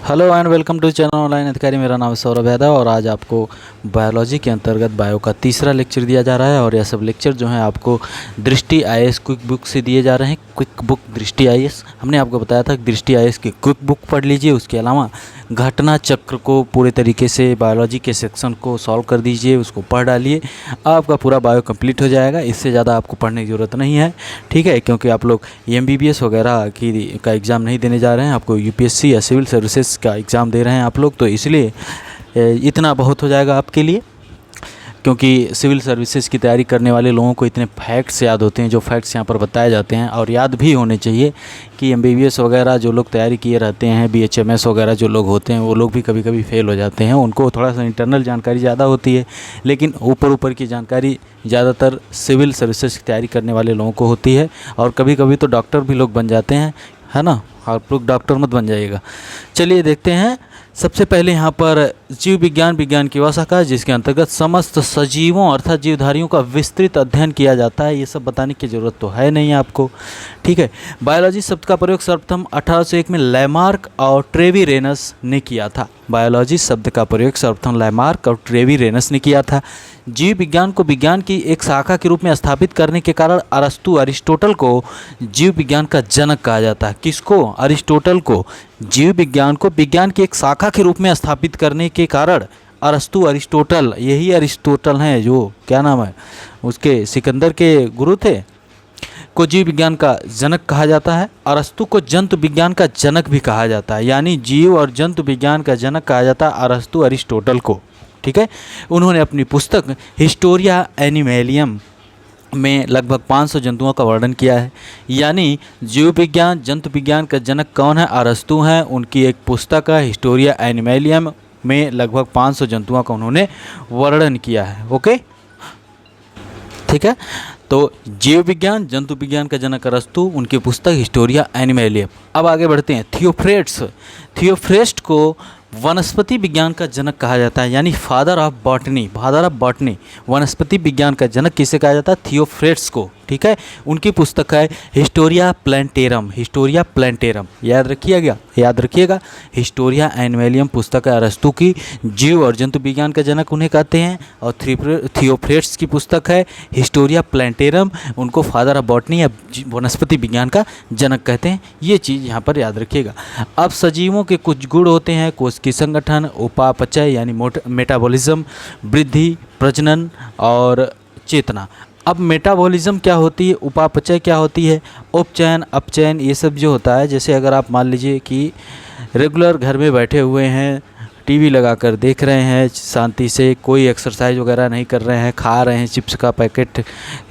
Hello and welcome to channel online Adhikari. मेरा नाम है सौरभ यादव और आज आपको बायोलॉजी के अंतर्गत बायो का तीसरा लेक्चर दिया जा रहा है। और यह सब लेक्चर जो है आपको दृष्टि आईएएस क्विक बुक से दिए जा रहे हैं। क्विक बुक दृष्टि आईएएस, हमने आपको बताया था कि दृष्टि आईएएस की क्विक बुक पढ़ लीजिए। उसके अलावा घटना चक्र को पूरे तरीके से बायोलॉजी के सेक्शन को सॉल्व कर दीजिए, उसको पढ़ डालिए, आपका पूरा बायो कंप्लीट हो जाएगा। इससे ज़्यादा आपको पढ़ने की ज़रूरत नहीं है, ठीक है, क्योंकि आप लोग एमबीबीएस वगैरह का एग्ज़ाम नहीं देने जा रहे हैं, आपको यूपीएससी या सिविल सर्विसेज का एग्ज़ाम दे रहे हैं आप लोग, तो इसलिए इतना बहुत हो जाएगा आपके लिए। क्योंकि सिविल सर्विसेज की तैयारी करने वाले लोगों को इतने फैक्ट्स याद होते हैं, जो फैक्ट्स यहाँ पर बताए जाते हैं, और याद भी होने चाहिए कि एमबीबीएस वगैरह जो लोग तैयारी किए रहते हैं, बीएचएमएस वगैरह जो लोग होते हैं, वो लोग भी कभी कभी फेल हो जाते हैं। उनको थोड़ा सा इंटरनल जानकारी ज़्यादा होती है, लेकिन ऊपर की जानकारी ज़्यादातर सिविल सर्विसेज की तैयारी करने वाले लोगों को होती है। और कभी कभी तो डॉक्टर भी लोग बन जाते हैं, है ना। आप लोग डॉक्टर मत बन जाइएगा। चलिए देखते हैं। सबसे पहले यहाँ पर जीव विज्ञान की शाखा है, जिसके अंतर्गत समस्त सजीवों अर्थात जीवधारियों का विस्तृत अध्ययन किया जाता है। ये सब बताने की ज़रूरत तो है नहीं आपको, ठीक है। बायोलॉजी शब्द का प्रयोग सर्वप्रथम 1801 में लैमार्क और ट्रेविरेनस ने किया था। बायोलॉजी शब्द का प्रयोग सर्वप्रथम लैमार्क और ट्रेविरेनस ने किया था। जीव विज्ञान को विज्ञान की एक शाखा के रूप में स्थापित करने के कारण अरिस्टोटल को जीव विज्ञान का जनक कहा जाता है। किसको? अरिस्टोटल को। जीव विज्ञान को विज्ञान की एक शाखा के रूप में स्थापित करने के कारण अरिस्टोटल, यही अरिस्टोटल हैं जो क्या नाम है उसके, सिकंदर के गुरु थे, को जीव विज्ञान का जनक कहा जाता है। अरस्तु को जंतु विज्ञान का जनक भी कहा जाता है, यानी जीव और जंतु विज्ञान का जनक कहा जाता है अरस्तु अरिस्टोटल को, ठीक है। उन्होंने अपनी पुस्तक हिस्टोरिया एनिमेलियम में लगभग 500 जंतुओं का वर्णन किया है। यानी जीव विज्ञान जंतु विज्ञान का जनक कौन है? अरस्तु हैं। उनकी एक पुस्तक है हिस्टोरिया एनिमेलियम में लगभग 500 जंतुओं का उन्होंने वर्णन किया है। ओके, ठीक है। तो जीव विज्ञान जंतु विज्ञान का जनक अरस्तु, उनकी पुस्तक हिस्टोरिया एनिमेलियम। अब आगे बढ़ते हैं। थियोफ्रेस्ट को वनस्पति विज्ञान का जनक कहा जाता है, यानी फादर ऑफ बॉटनी। वनस्पति विज्ञान का जनक किसे कहा जाता है? थियोफ्रेस्ट को, ठीक है। उनकी पुस्तक है हिस्टोरिया प्लांटेरम। याद रखिएगा। हिस्टोरिया एनिमेलियम पुस्तक है अरस्तु की, जीव और जंतु विज्ञान का जनक उन्हें कहते हैं। और थियोफ्रेस्ट की पुस्तक है हिस्टोरिया प्लांटेरम, उनको फादर ऑफ बॉटनी या वनस्पति विज्ञान का जनक कहते हैं। ये चीज़ यहाँ पर याद रखिएगा। अब सजीवों के कुछ गुण होते हैं: कोशिकीय संगठन, उपापचय यानी मेटाबॉलिज्म, वृद्धि, प्रजनन और चेतना। अब मेटाबॉलिज्म क्या होती है, उपापचय क्या होती है, उपचयन, अपचयन, ये सब जो होता है। जैसे अगर आप मान लीजिए कि रेगुलर घर में बैठे हुए हैं, टीवी लगाकर देख रहे हैं शांति से, कोई एक्सरसाइज वगैरह नहीं कर रहे हैं, खा रहे हैं चिप्स का पैकेट,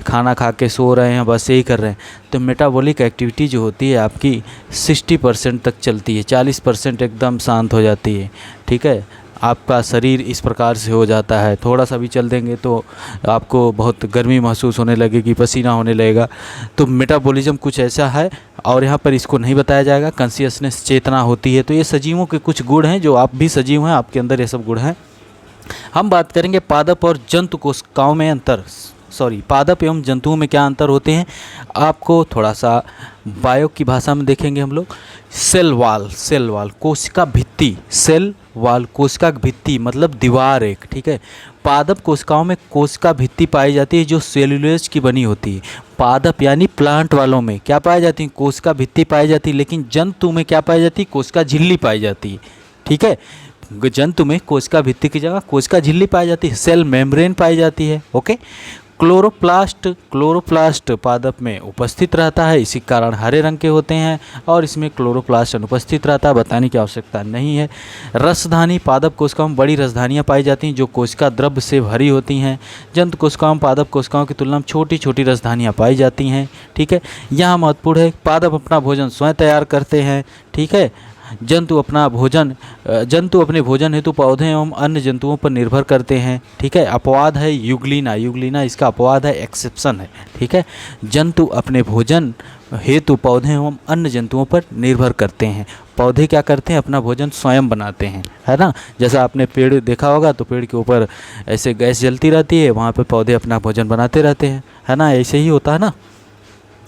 खाना खा के सो रहे हैं, बस यही कर रहे हैं, तो मेटाबॉलिक एक्टिविटी जो होती है आपकी 60% तक चलती है, 40% एकदम शांत हो जाती है, ठीक है। आपका शरीर इस प्रकार से हो जाता है। थोड़ा सा भी चल देंगे तो आपको बहुत गर्मी महसूस होने लगेगी, पसीना होने लगेगा। तो मेटाबॉलिज्म कुछ ऐसा है, और यहाँ पर इसको नहीं बताया जाएगा। कॉन्शियसनेस, चेतना होती है। तो ये सजीवों के कुछ गुण हैं, जो आप भी सजीव हैं, आपके अंदर ये सब गुण हैं। हम बात करेंगे पादप और जंतु कोशिकाओं में पादप एवं जंतुओं में क्या अंतर होते हैं, आपको थोड़ा सा बायो की भाषा में देखेंगे हम लोग। सेल वाल कोशिका भित्ति, सेल वाल कोशिका भित्ति मतलब दीवार एक, ठीक है। पादप कोशिकाओं में कोशिका भित्ति पाई जाती है, जो सेल्यूलोज की बनी होती है। पादप यानी प्लांट वालों में क्या पाई जाती है? कोशिका भित्ति पाई जाती है। लेकिन जंतु में क्या पाई जाती है? कोशिका झिल्ली पाई जाती है, ठीक है। जंतु में कोशिका भित्ति की जगह कोशिका झिल्ली पाई जाती है, सेल मेम्ब्रेन पाई जाती है। ओके। क्लोरोप्लास्ट पादप में उपस्थित रहता है, इसी कारण हरे रंग के होते हैं, और इसमें क्लोरोप्लास्ट अनुपस्थित रहता है, बताने की आवश्यकता नहीं है। रसधानी पादप कोशिकाओं में बड़ी रसधानियाँ पाई जाती हैं, जो कोशिका द्रव्य से भरी होती हैं। जंतु कोशिकाओं में पादप कोशिकाओं की तुलना में छोटी छोटी रसधानियाँ पाई जाती हैं, ठीक है। यहाँ महत्वपूर्ण है, पादप अपना भोजन स्वयं तैयार करते हैं, ठीक है। जंतु अपने भोजन हेतु पौधे एवं अन्य जंतुओं पर निर्भर करते हैं, ठीक है। अपवाद है यूग्लिना, इसका अपवाद है, एक्सेप्शन है, ठीक है। जंतु अपने भोजन हेतु पौधे एवं अन्य जंतुओं पर निर्भर करते हैं। पौधे क्या करते हैं? अपना भोजन स्वयं बनाते हैं, है ना। जैसा आपने पेड़ देखा होगा, तो पेड़ के ऊपर ऐसे गैस जलती रहती है, वहाँ पे पौधे अपना भोजन बनाते रहते हैं, है ना। ऐसे ही होता है ना,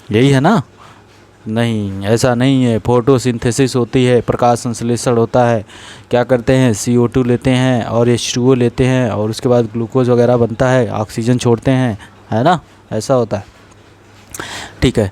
यही है ना। नहीं, ऐसा नहीं है। फोटोसिंथेसिस होती है, प्रकाश संश्लेषण होता है। क्या करते हैं, CO2 लेते हैं और H2O लेते हैं और उसके बाद ग्लूकोज वगैरह बनता है, ऑक्सीजन छोड़ते हैं, है ना, ऐसा होता है। ठीक है।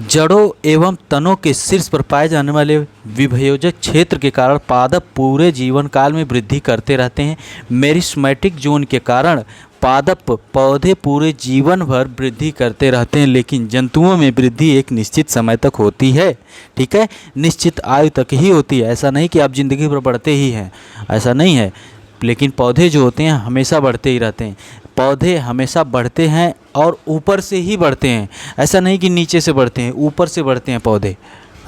जड़ों एवं तनों के शीर्ष पर पाए जाने वाले विभयोजक क्षेत्र के कारण पादप पूरे जीवन काल में वृद्धि करते रहते हैं। मेरिस्मेटिक जोन के कारण पादप पौधे पूरे जीवन भर वृद्धि करते रहते हैं, लेकिन जंतुओं में वृद्धि एक निश्चित समय तक होती है। ठीक है, निश्चित आयु तक ही होती है। ऐसा नहीं कि आप जिंदगी भर बढ़ते ही हैं, ऐसा नहीं है। लेकिन पौधे जो होते हैं हमेशा बढ़ते ही रहते हैं। पौधे हमेशा बढ़ते हैं और ऊपर से ही बढ़ते हैं, ऐसा नहीं कि नीचे से बढ़ते हैं, ऊपर से बढ़ते हैं पौधे।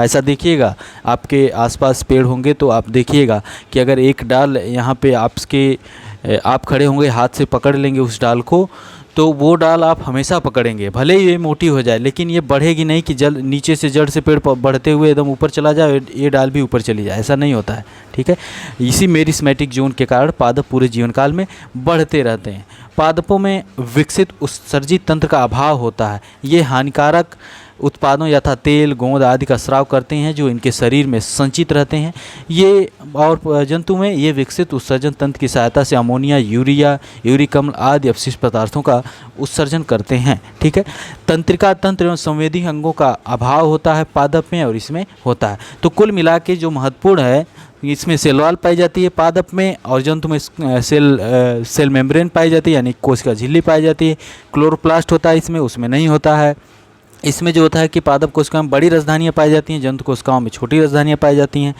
ऐसा देखिएगा, आपके आसपास पेड़ होंगे तो आप देखिएगा कि अगर एक डाल यहाँ पे आप खड़े होंगे, हाथ से पकड़ लेंगे उस डाल को, तो वो डाल आप हमेशा पकड़ेंगे, भले ही ये मोटी हो जाए, लेकिन ये बढ़ेगी नहीं कि नीचे से जड़ से पेड़ बढ़ते हुए एकदम ऊपर चला जाए, ये डाल भी ऊपर चली जाए, ऐसा नहीं होता है। ठीक है, इसी मेरिस्मेटिक जोन के कारण पादप पूरे जीवन काल में बढ़ते रहते हैं। पादपों में विकसित उत्सर्जित तंत्र का अभाव होता है। ये हानिकारक उत्पादों यथा तेल, गोंद आदि का स्राव करते हैं जो इनके शरीर में संचित रहते हैं। ये और जंतु में ये विकसित उत्सर्जन तंत्र की सहायता से अमोनिया, यूरिया, यूरिक अम्ल आदि अपशिष्ट पदार्थों का उत्सर्जन करते हैं। ठीक है, तंत्रिका तंत्र एवं संवेदी अंगों का अभाव होता है पादप में और इसमें होता है। तो कुल मिला के जो महत्वपूर्ण है, इसमें सेल वॉल पाई जाती है पादप में, और जंतु में सेल मेम्ब्रेन पाई जाती है, यानी कोशिका झिल्ली पाई जाती है। क्लोरोप्लास्ट होता है इसमें, उसमें नहीं होता है। इसमें जो होता है कि पादप कोशिकाओं में बड़ी राजधानियाँ पाई जाती हैं, जंतु कोशिकाओं में छोटी राजधानियाँ पाई जाती हैं।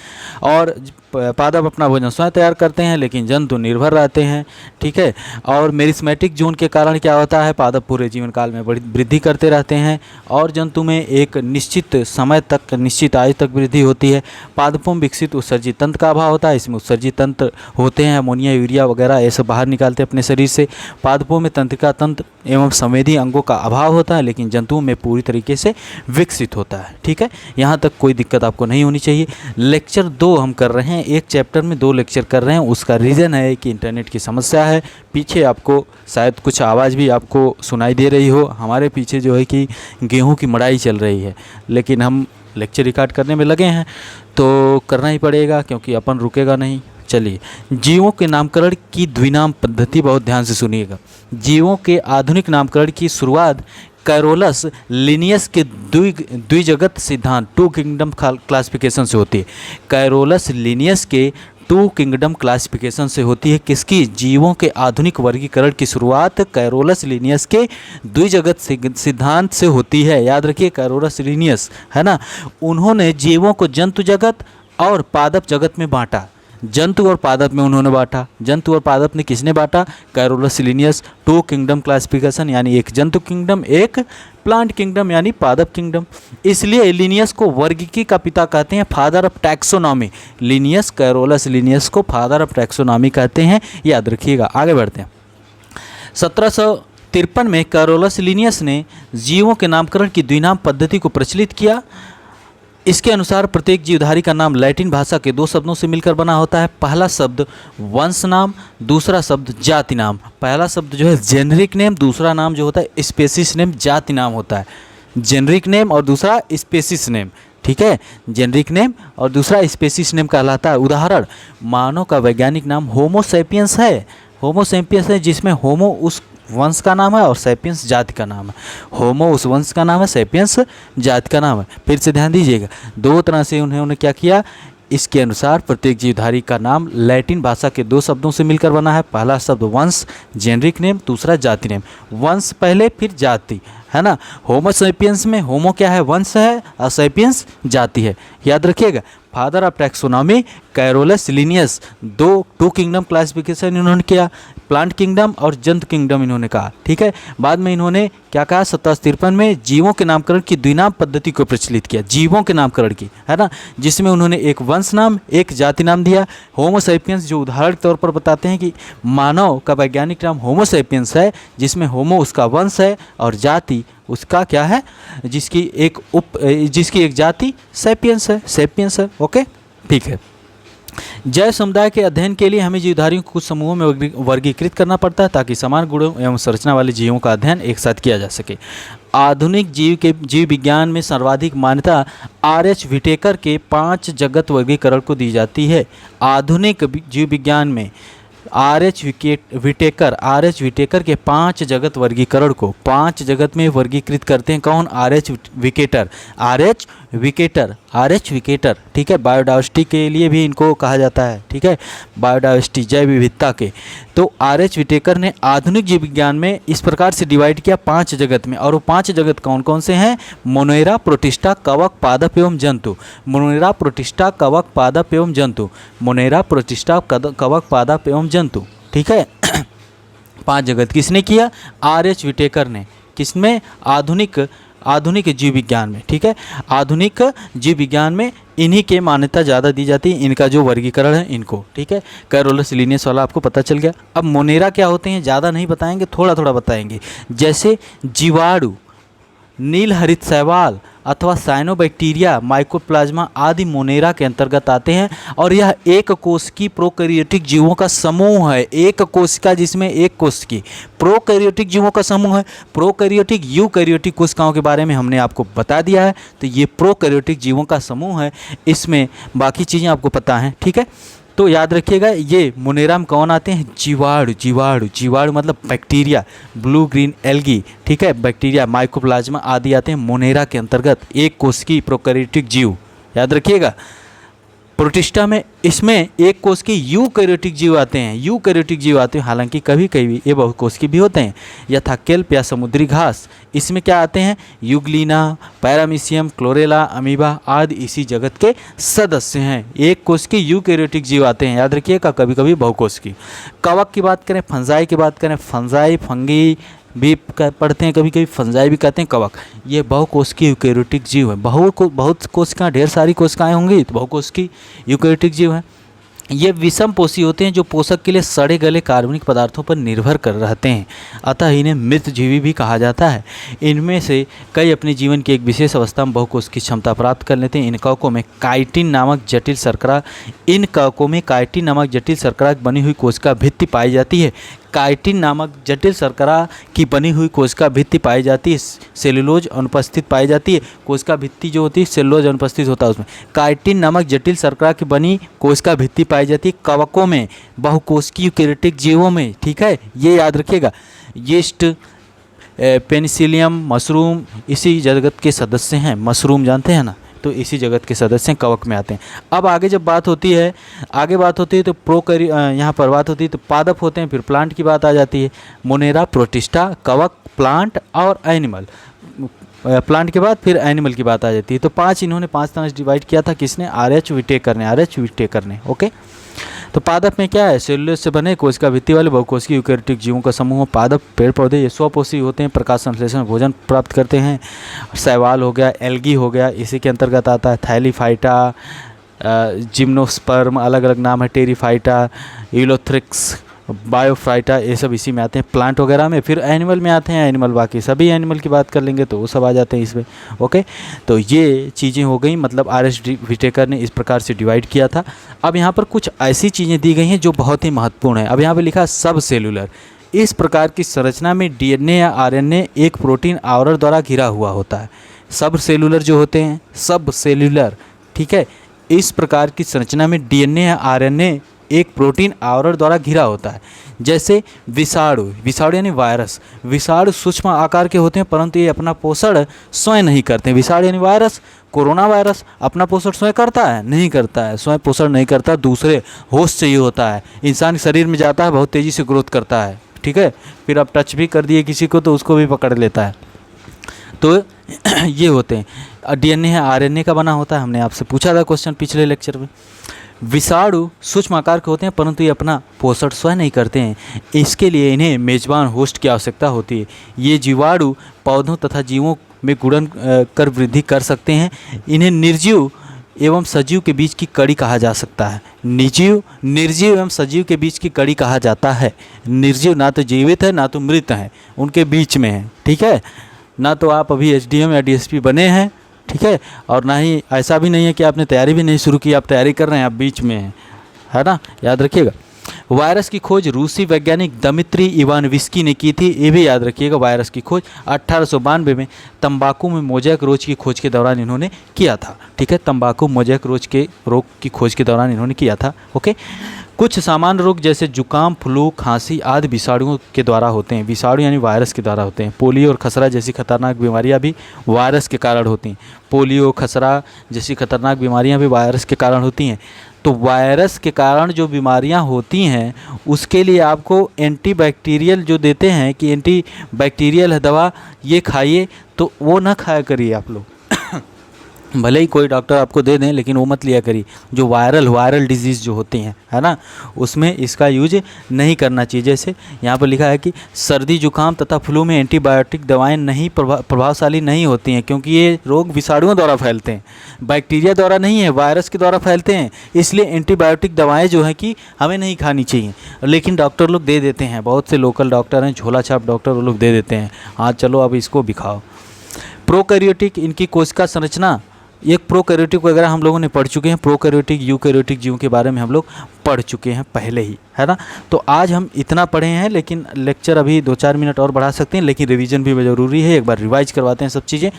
और पादप अपना भोजन स्वयं तैयार करते हैं, लेकिन जंतु निर्भर रहते हैं। ठीक है, और मेरिस्मेटिक जोन के कारण क्या होता है, पादप पूरे जीवन काल में बड़ी वृद्धि करते रहते हैं और जंतु में एक निश्चित समय तक, निश्चित आयु तक वृद्धि होती है। पादपों में विकसित उत्सर्जित तंत्र का अभाव होता है। इसमें उत्सर्जित तंत्र होते हैं, अमोनिया, यूरिया वगैरह ये सब बाहर निकालते हैं अपने शरीर से। पादपों में तंत्रिका तंत्र एवं संवेदी अंगों का अभाव होता है, लेकिन जंतुओं में पूरी तरीके से विकसित होता है। ठीक है, यहाँ तक कोई दिक्कत आपको नहीं होनी चाहिए। लेक्चर 2 हम कर रहे हैं, एक चैप्टर में 2 लेक्चर कर रहे हैं। उसका रीज़न है कि इंटरनेट की समस्या है। पीछे आपको शायद कुछ आवाज़ भी आपको सुनाई दे रही हो। हमारे पीछे जो है कि गेहूं की मड़ाई चल रही है, लेकिन हम लेक्चर रिकॉर्ड करने में लगे हैं तो करना ही पड़ेगा, क्योंकि अपन रुकेगा नहीं। चलिए, जीवों के नामकरण की द्विनाम पद्धति बहुत ध्यान से सुनिएगा। जीवों के आधुनिक नामकरण की शुरुआत कैरोलस लिनियस के द्विजगत सिद्धांत 2 किंगडम क्लासिफिकेशन से होती है। कैरोलस लिनियस के 2 किंगडम क्लासिफिकेशन से होती है। किसकी? जीवों के आधुनिक वर्गीकरण की शुरुआत कैरोलस लिनियस के द्विजगत सिद्धांत से होती है। याद रखिए, कैरोलस लिनियस है ना, उन्होंने जीवों को जंतु जगत और पादप जगत में बांटा। जंतु और पादप में उन्होंने बांटा। जंतु और पादप ने किसने बांटा? कैरोलस लिनियस 2 किंगडम क्लासिफिकेशन, यानी एक जंतु किंगडम, एक प्लांट किंगडम यानी पादप किंगडम। इसलिए लिनियस को वर्गीकी का पिता कहते हैं, father of taxonomy. Linnaeus, Carolus Linnaeus को फादर ऑफ टैक्सोनॉमी कहते हैं, याद रखिएगा। आगे बढ़ते हैं। 1753 में कैरोलस लिनियस ने जीवों के नामकरण की द्विनाम पद्धति को प्रचलित किया। इसके अनुसार प्रत्येक जीवधारी का नाम लैटिन भाषा के 2 शब्दों से मिलकर बना होता है। पहला शब्द वंश नाम, दूसरा शब्द जाति नाम। पहला शब्द जो है जेनरिक नेम, दूसरा नाम जो होता है स्पेसिस नेम, जाति नाम होता है। जेनरिक नेम और दूसरा स्पेसिस नेम। ठीक है, जेनरिक नेम और दूसरा स्पेसिस नेम कहलाता है। उदाहरण, मानव का वैज्ञानिक नाम होमो सैपियंस है। होमो सैपियंस है जिसमें होमो उस वंश का नाम है और सैपियंस जाति का नाम है। होमो उस वंश का नाम है, सैपियंस जाति का नाम है। फिर से ध्यान दीजिएगा, 2 तरह से उन्होंने क्या किया। इसके अनुसार प्रत्येक जीवधारी का नाम लैटिन भाषा के 2 शब्दों से मिलकर बना है। पहला शब्द वंश, जेनरिक नेम, दूसरा जाति नेम। वंश पहले, फिर जाति, है ना। होमो सैपियंस में होमो क्या है? वंश है, और सैपियंस जाति है। याद रखिएगा, father of taxonomy Carolus Linnaeus. 2 kingdom classification इन्होंने किया, प्लांट किंगडम और जंतु किंगडम इन्होंने कहा। ठीक है, बाद में इन्होंने क्या कहा? 1753 में जीवों के नामकरण की द्विनाम पद्धति को प्रचलित किया। जीवों के नामकरण की, है ना, जिसमें उन्होंने एक वंश नाम, एक जाति नाम दिया। होमो सैपियंस जो उदाहरण के तौर पर बताते हैं कि मानव का वैज्ञानिक नाम होमो सैपियंस है, जिसमें होमो उसका वंश है और जाति उसका क्या है, जिसकी एक जाति सैपियंस है। ओके, ठीक है। जैव समुदाय के अध्ययन के लिए हमें जीवधारियों को कुछ समूहों में वर्गीकृत करना पड़ता है ताकि समान गुणों एवं संरचना वाले जीवों का अध्ययन एक साथ किया जा सके। आधुनिक जीव विज्ञान में सर्वाधिक मान्यता आर.एच. व्हिटेकर के 5 जगत वर्गीकरण को दी जाती है। आधुनिक जीव विज्ञान में आर.एच. व्हिटेकर के 5 जगत वर्गीकरण को 5 जगत में वर्गीकृत करते हैं। कौन? आर.एच. व्हिटेकर, ठीक है। बायोडाइवर्सिटी के लिए भी इनको कहा जाता है, ठीक है, बायोडाइवर्सिटी, जैव विविधता के। तो आर.एच. व्हिटेकर ने आधुनिक जीव विज्ञान में इस प्रकार से डिवाइड किया 5 जगत में, और वो 5 जगत कौन कौन से हैं? मोनेरा, प्रोटिस्टा, कवक, पादप एवं जंतु। मोनेरा, प्रोटिस्टा, कवक, पादप एवं जंतु। मोनेरा, प्रोटिस्टा, कवक, पादप एवं जंतु, ठीक है। 5 जगत किसने किया? आर.एच. व्हिटेकर ने। किसमें? आधुनिक जीव विज्ञान में, ठीक है। आधुनिक जीव विज्ञान में इन्हीं के मान्यता ज़्यादा दी जाती है, इनका जो वर्गीकरण है इनको, ठीक है। कैरोलस लीनियस वाला आपको पता चल गया। अब मोनेरा क्या होते हैं ज़्यादा नहीं बताएंगे, थोड़ा थोड़ा बताएंगे। जैसे जीवाणु, नील हरित शैवाल अथवा साइनोबैक्टीरिया, माइकोप्लाज्मा आदि मोनेरा के अंतर्गत आते हैं, और यह एक कोशिकी प्रोकैरियोटिक जीवों का समूह है। एक कोशिका जिसमें एक कोशिकी प्रोकैरियोटिक जीवों का समूह है। प्रोकैरियोटिक, यूकैरियोटिक कोशिकाओं के बारे में हमने आपको बता दिया है। तो ये प्रोकैरियोटिक जीवों का समूह है, इसमें बाकी चीज़ें आपको पता हैं, ठीक है। तो याद रखिएगा, ये मोनेरा में कौन आते हैं? जीवाणु मतलब बैक्टीरिया, ब्लू ग्रीन एल्गी, ठीक है, बैक्टीरिया, माइकोप्लाज्मा आदि आते हैं मोनेरा के अंतर्गत, एक कोशिकीय प्रोकैरियोटिक जीव, याद रखिएगा। प्रोटिस्टा में, इसमें एक कोशिकीय यूकैरियोटिक जीव आते हैं, हालांकि कभी कभी ये बहुकोशिकीय भी होते हैं, यथा केल्प या समुद्री घास। इसमें क्या आते हैं? यूग्लिना, पैरामीशियम, क्लोरेला, अमीबा आदि इसी जगत के सदस्य हैं। एक कोशिकीय यूकैरियोटिक जीव आते हैं, याद रखिएगा, कभी कभी बहुकोशिकीय। कवक की बात करें, फंजाई की बात करें, फंजाई, फंगी भी पढ़ते हैं, कभी कभी फंजाई भी कहते हैं कवक। ये बहुकोशिकीय यूकैरियोटिक जीव है। बहुत कोशिकाएं, ढेर सारी कोशिकाएं होंगी तो बहुकोशिकीय यूकैरियोटिक जीव है। ये विषम पोषी होते हैं जो पोषक के लिए सड़े गले कार्बनिक पदार्थों पर निर्भर कर रहते हैं, अतः इन्हें मृतजीवी भी कहा जाता है। इनमें से कई अपने जीवन की एक विशेष अवस्था में बहुकोश की क्षमता प्राप्त कर लेते हैं। इन कवकों में काइटिन नामक जटिल शर्करा की बनी हुई कोशिका भित्ति पाई जाती है। काइटिन नामक जटिल शर्करा की बनी हुई कोशिका भित्ति पाई जाती है, सेलुलोज अनुपस्थित पाई जाती है। कोशिका भित्ति जो होती है सेलुलोज अनुपस्थित होता है उसमें। काइटिन नामक जटिल शर्करा की बनी कोशिका भित्ति पाई जाती है कवकों में, बहुकोशिकीय यूकैरियोटिक जीवों में, ठीक है, ये याद रखिएगा। यीस्ट, पेनिसिलियम, मशरूम इसी जगत के सदस्य हैं। मशरूम जानते हैं ना, तो इसी जगत के सदस्य कवक में आते हैं। अब आगे जब बात होती है तो यहाँ पर बात होती है तो पादप होते हैं, फिर प्लांट की बात आ जाती है। मोनेरा, प्रोटिस्टा, कवक, प्लांट और एनिमल। प्लांट के बाद फिर एनिमल की बात आ जाती है। तो इन्होंने 5 तरह से डिवाइड किया था, किसने? आर.एच. व्हिटेकर ने, ओके। तो पादप में क्या है? सेलुलोज से बने कोशिका भित्ति वाले बहुकोशिकीय यूकैरियोटिक जीवों का समूह। पादप पेड़ पौधे ये स्वपोषी होते हैं, प्रकाश संश्लेषण भोजन प्राप्त करते हैं। शैवाल हो गया, एल्गी हो गया, इसी के अंतर्गत आता है। थैलीफाइटा, जिम्नोस्पर्म, अलग अलग नाम है, टेरीफाइटा, यूलोथ्रिक्स, बायोफाइटा, ये सब इसी में आते हैं। प्लांट वगैरह में फिर एनिमल में आते हैं। एनिमल बाकी सभी एनिमल की बात कर लेंगे तो वो सब आ जाते हैं इसमें, ओके। तो ये चीज़ें हो गई, मतलब आर.एच. व्हिटेकर ने इस प्रकार से डिवाइड किया था। अब यहाँ पर कुछ ऐसी चीज़ें दी गई हैं जो बहुत ही महत्वपूर्ण है। अब यहाँ पर लिखा सब सेलुलर। इस प्रकार की संरचना में डीएनए या आरएनए एक प्रोटीन आवरण द्वारा घिरा हुआ होता है। सब सेलुलर जो होते हैं, सब सेलुलर, ठीक है, इस प्रकार की संरचना में डीएनए या आरएनए एक प्रोटीन आवरण द्वारा घिरा होता है। जैसे विषाणु यानी वायरस। विषाणु सूक्ष्म आकार के होते हैं परंतु ये अपना पोषण स्वयं नहीं करते हैं। विषाणु यानी वायरस, कोरोना वायरस अपना पोषण स्वयं करता है? नहीं करता है, स्वयं पोषण नहीं करता, दूसरे होस्ट से ही होता है। इंसान के शरीर में जाता है, बहुत तेज़ी से ग्रोथ करता है, ठीक है, फिर आप टच भी कर दिए किसी को तो उसको भी पकड़ लेता है। तो ये होते हैं। डीएनए है आरएनए का बना होता है, हमने आपसे पूछा था क्वेश्चन पिछले लेक्चर में। विषाणु सूक्ष्म आकार के होते हैं परंतु ये अपना पोषण स्वयं नहीं करते हैं, इसके लिए इन्हें मेजबान होस्ट की आवश्यकता होती है। ये जीवाणु पौधों तथा जीवों में गुणन कर वृद्धि कर सकते हैं। इन्हें निर्जीव एवं सजीव के बीच की कड़ी कहा जा सकता है। निर्जीव एवं सजीव के बीच की कड़ी कहा जाता है। निर्जीव ना तो जीवित है ना तो मृत है, उनके बीच में है, ठीक है। ना तो आप अभी एसडीएम या डीएसपी बने हैं, ठीक है, और ना ही ऐसा भी नहीं है कि आपने तैयारी भी नहीं शुरू की, आप तैयारी कर रहे हैं, आप बीच में हैं, है ना, याद रखिएगा। वायरस की खोज रूसी वैज्ञानिक दमित्री इवानोव्स्की ने की थी, ये भी याद रखिएगा। वायरस की खोज 1892 में तंबाकू में मोज़ेक रोग की खोज के दौरान इन्होंने किया था। ठीक है, तंबाकू मोज़ेक रोग की खोज के दौरान इन्होंने किया था। ओके, कुछ सामान्य रोग जैसे जुकाम, फ्लू, खांसी आदि विषाणुओं के द्वारा होते हैं। विषाणु यानी वायरस के द्वारा होते हैं। पोलियो और खसरा जैसी खतरनाक बीमारियां भी वायरस के कारण होती हैं। पोलियो, खसरा जैसी खतरनाक बीमारियां भी वायरस के कारण होती हैं। तो वायरस के कारण जो बीमारियां होती हैं उसके लिए आपको एंटीबैक्टीरियल जो देते हैं कि एंटीबैक्टीरियल दवा ये खाइए, तो वो ना खाया करिए आप लोग। भले ही कोई डॉक्टर आपको दे दें लेकिन वो मत लिया करिए। जो वायरल डिजीज़ जो होती हैं, है ना, उसमें इसका यूज नहीं करना चाहिए। जैसे यहाँ पर लिखा है कि सर्दी जुकाम तथा फ्लू में एंटीबायोटिक दवाएं नहीं प्रभावशाली नहीं होती हैं, क्योंकि ये रोग विषाणुओं द्वारा फैलते हैं, बैक्टीरिया द्वारा नहीं है, वायरस के द्वारा फैलते हैं। इसलिए एंटीबायोटिक दवाएँ जो हैं कि हमें नहीं खानी चाहिए, लेकिन डॉक्टर लोग दे देते हैं। बहुत से लोकल डॉक्टर हैं, झोला छाप डॉक्टर, वो लोग दे देते हैं, हाँ चलो अब इसको भी खाओ। प्रोकैरियोटिक, इनकी कोशिका संरचना, एक प्रोकैरियोटिक वगैरह हम लोगों ने पढ़ चुके हैं। प्रोकैरियोटिक यूकैरियोटिक जीवों के बारे में हम लोग पढ़ चुके हैं पहले ही, है ना। तो आज हम इतना पढ़े हैं, लेकिन लेक्चर अभी 2-4 मिनट और बढ़ा सकते हैं, लेकिन रिवीजन भी ज़रूरी है। एक बार रिवाइज करवाते हैं सब चीज़ें।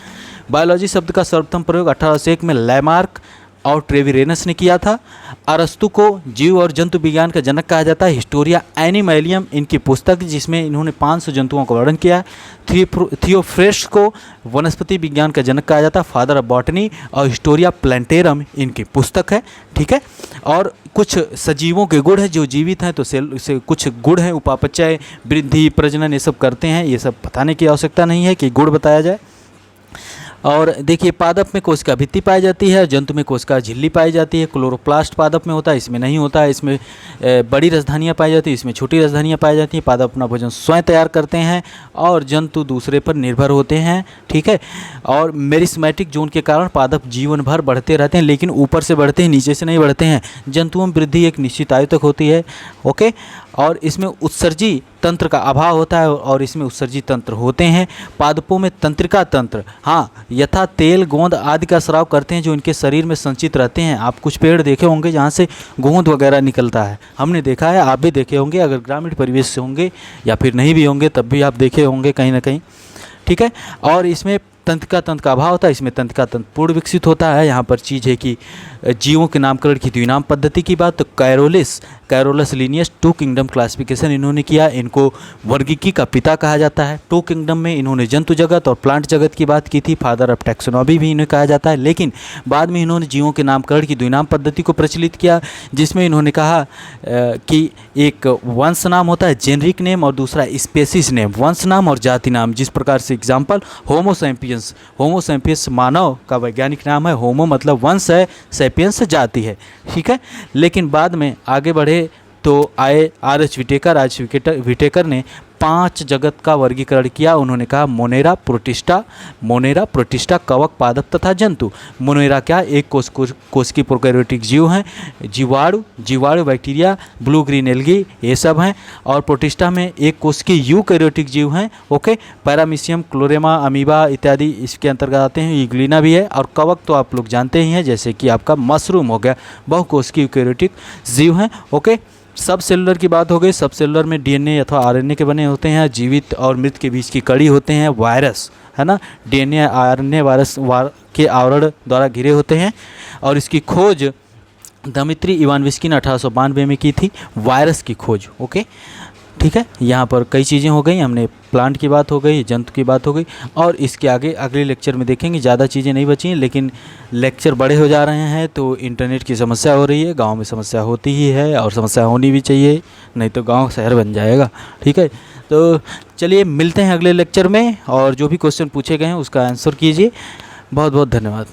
बायोलॉजी शब्द का सर्वप्रथम प्रयोग 1801 में लैमार्क और ट्रेविरेनस ने किया था। अरस्तु को जीव और जंतु विज्ञान का जनक कहा जाता है। हिस्टोरिया एनिमैलियम इनकी पुस्तक, जिसमें इन्होंने 500 जंतुओं का वर्णन किया है। थियोफ्रेस्ट को वनस्पति विज्ञान का जनक कहा जाता है, फादर ऑफ बॉटनी। और हिस्टोरिया प्लांटेरम इनकी पुस्तक है। ठीक है, और कुछ सजीवों के गुण हैं जो जीवित हैं, तो सेल से कुछ गुण हैं, उपापचय, वृद्धि, प्रजनन, ये सब करते हैं। ये सब बताने की आवश्यकता नहीं है कि गुण बताया जाए। और देखिए, पादप में कोशिका भित्ति पाई जाती है, जंतु में कोशिका झिल्ली पाई जाती है। क्लोरोप्लास्ट पादप में होता है, इसमें नहीं होता है। इसमें बड़ी राजधानियाँ पाई जाती हैं, इसमें छोटी राजधानियाँ पाई जाती हैं। पादप अपना भोजन स्वयं तैयार करते हैं और जंतु दूसरे पर निर्भर होते हैं। ठीक है, और मेरिस्मेटिक जोन के कारण पादप जीवन भर बढ़ते रहते हैं, लेकिन ऊपर से बढ़ते हैं, नीचे से नहीं बढ़ते हैं। जंतुओं में वृद्धि एक निश्चित आयु तक होती है। ओके, और इसमें उत्सर्जी तंत्र का अभाव होता है और इसमें उत्सर्जी तंत्र होते हैं। पादपों में तंत्रिका तंत्र, हाँ, यथा तेल, गोंद आदि का स्राव करते हैं जो इनके शरीर में संचित रहते हैं। आप कुछ पेड़ देखे होंगे जहाँ से गोंद वगैरह निकलता है, हमने देखा है, आप भी देखे होंगे। अगर ग्रामीण परिवेश से होंगे या फिर नहीं भी होंगे तब भी आप देखे होंगे कहीं ना कहीं। ठीक है, और इसमें तंत्रिका तंत्र का अभाव होता है, इसमें तंत्रिका तंत्र पूर्ण विकसित होता है। यहाँ पर चीज़ है कि जीवों के नामकरण की द्विनाम पद्धति की बात, तो कैरोलस लीनियस 2 किंगडम क्लासिफिकेशन इन्होंने किया। इनको वर्गीकी का पिता कहा जाता है। 2 किंगडम में इन्होंने जंतु जगत और प्लांट जगत की बात की थी। फादर ऑफ टैक्सोनॉमी भी इन्हें कहा जाता है। लेकिन बाद में इन्होंने जीवों के नामकरण की द्विनाम पद्धति को प्रचलित किया, जिसमें इन्होंने कहा कि एक वंश नाम होता है जेनरिक नेम और दूसरा स्पेसिस नेम, वंश नाम और जाति नाम। जिस प्रकार से एग्जाम्पल होमो सैपियंस मानव का वैज्ञानिक नाम है। होमो मतलब वंश है, सैपियंस जाति है। ठीक है, लेकिन बाद में आगे बढ़े तो आए आर.एच. विटेकर ने 5 जगत का वर्गीकरण किया। उन्होंने कहा मोनेरा, प्रोटिस्टा, कवक, पादप तथा जंतु। मोनेरा क्या, एक कोश की प्रोकैरियोटिक जीव हैं। जीवाणु, बैक्टीरिया, ब्लू ग्रीन एल्गी, ये सब हैं। और प्रोटिस्टा में एक कोश की यूकैरियोटिक जीव हैं। ओके, पैरामीशियम, क्लोरेमा, अमीबा इत्यादि इसके अंतर्गत आते हैं। यूग्लिना भी है। और कवक तो आप लोग जानते ही हैं, जैसे कि आपका मशरूम हो गया, बहुकोश की यूकैरियोटिक जीव हैं। ओके, सब सेलुलर की बात हो गई। सब सेलुलर में डीएनए अथवा आरएनए के बने होते हैं। जीवित और मृत के बीच की कड़ी होते हैं वायरस, है ना। डीएनए आरएनए वायरस के आवरण द्वारा घिरे होते हैं। और इसकी खोज दमित्री इवानोव्स्की ने 1892 में की थी, वायरस की खोज। ओके, ठीक है, यहाँ पर कई चीज़ें हो गई। हमने प्लांट की बात हो गई, जंतु की बात हो गई, और इसके आगे अगले लेक्चर में देखेंगे। ज़्यादा चीज़ें नहीं बची हैं, लेकिन लेक्चर बड़े हो जा रहे हैं तो इंटरनेट की समस्या हो रही है। गांव में समस्या होती ही है और समस्या होनी भी चाहिए, नहीं तो गांव शहर बन जाएगा। ठीक है, तो चलिए मिलते हैं अगले लेक्चर में, और जो भी क्वेश्चन पूछे गए हैं उसका आंसर कीजिए। बहुत बहुत धन्यवाद।